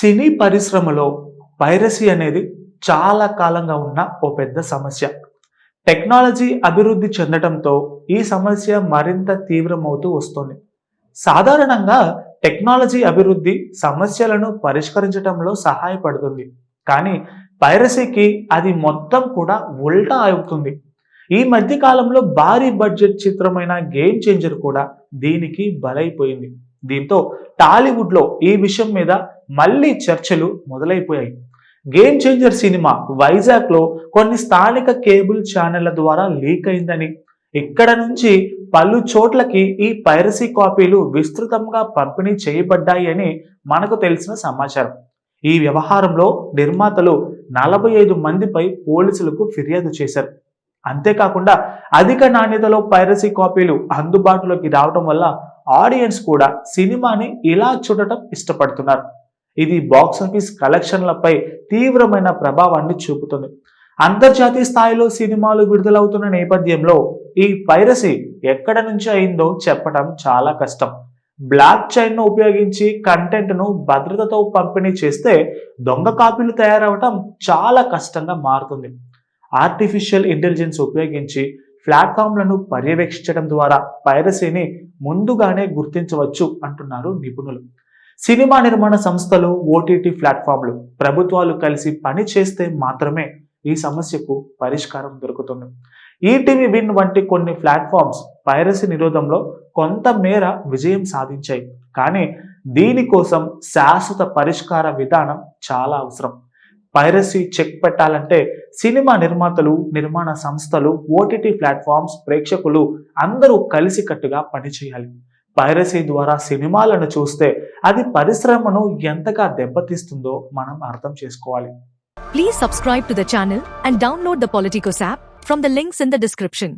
సినీ పరిశ్రమలో పైరసీ అనేది చాలా కాలంగా ఉన్న ఓ పెద్ద సమస్య. టెక్నాలజీ అభివృద్ధి చెందడంతో ఈ సమస్య మరింత తీవ్రమవుతూ వస్తుంది. సాధారణంగా టెక్నాలజీ అభివృద్ధి సమస్యలను పరిష్కరించడంలో సహాయపడుతుంది. కానీ పైరసీకి అది మొత్తం కూడా ఉల్టా అవుతుంది. ఈ మధ్య కాలంలో భారీ బడ్జెట్ చిత్రమైన గేమ్ చేంజర్ కూడా దీనికి బలైపోయింది. దీంతో టాలీవుడ్ లో ఈ విషయం మీద మళ్ళీ చర్చలు మొదలైపోయాయి. గేమ్ చేంజర్ సినిమా వైజాగ్ లో కొన్ని స్థానిక కేబుల్ ఛానళ్ల ద్వారా లీక్ అయిందని, ఇక్కడ నుంచి పలు చోట్లకి ఈ పైరసీ కాపీలు విస్తృతంగా పంపిణీ చేయబడ్డాయి అని మనకు తెలిసిన సమాచారం. ఈ వ్యవహారంలో నిర్మాతలు 45 మందిపై పోలీసులకు ఫిర్యాదు చేశారు. అంతేకాకుండా అధిక నాణ్యతలో పైరసీ కాపీలు అందుబాటులోకి రావడం వల్ల ఆడియన్స్ కూడా సినిమాని ఇలా చూడటం ఇష్టపడుతున్నారు. ఇది బాక్సాఫీస్ కలెక్షన్లపై తీవ్రమైన ప్రభావాన్ని చూపుతుంది. అంతర్జాతీయ స్థాయిలో సినిమాలు విడుదలవుతున్న నేపథ్యంలో ఈ పైరసీ ఎక్కడ నుంచి అయిందో చెప్పడం చాలా కష్టం. బ్లాక్ చైన్ ను ఉపయోగించి కంటెంట్ ను భద్రతతో పంపిణీ చేస్తే దొంగ కాపీలు తయారవటం చాలా కష్టంగా మారుతుంది. ఆర్టిఫిషియల్ ఇంటెలిజెన్స్ ఉపయోగించి ప్లాట్ఫామ్లను పర్యవేక్షించడం ద్వారా పైరసీని ముందుగానే గుర్తించవచ్చు అంటున్నారు నిపుణులు. సినిమా నిర్మాణ సంస్థలు, ఓటీటీ ప్లాట్ఫామ్లు, ప్రభుత్వాలు కలిసి పని చేస్తే మాత్రమే ఈ సమస్యకు పరిష్కారం దొరుకుతుంది. ఈటీవీ విన్ వంటి కొన్ని ప్లాట్ఫామ్స్ పైరసీ నిరోధంలో కొంత మేర విజయం సాధించాయి. కానీ దీనికోసం శాశ్వత పరిష్కార విధానం చాలా అవసరం. పైరసీ చెక్ పెట్టాలంటే సినిమా నిర్మాతలు, నిర్మాణ సంస్థలు, ఓటీటీ ప్లాట్ఫామ్స్, ప్రేక్షకులు అందరూ కలిసికట్టుగా పనిచేయాలి. పైరసీ ద్వారా సినిమాలను చూస్తే అది పరిశ్రమను ఎంతగా దెబ్బతీస్తుందో మనం అర్థం చేసుకోవాలి. Please subscribe to the channel and download the Politicos app from the links in the description.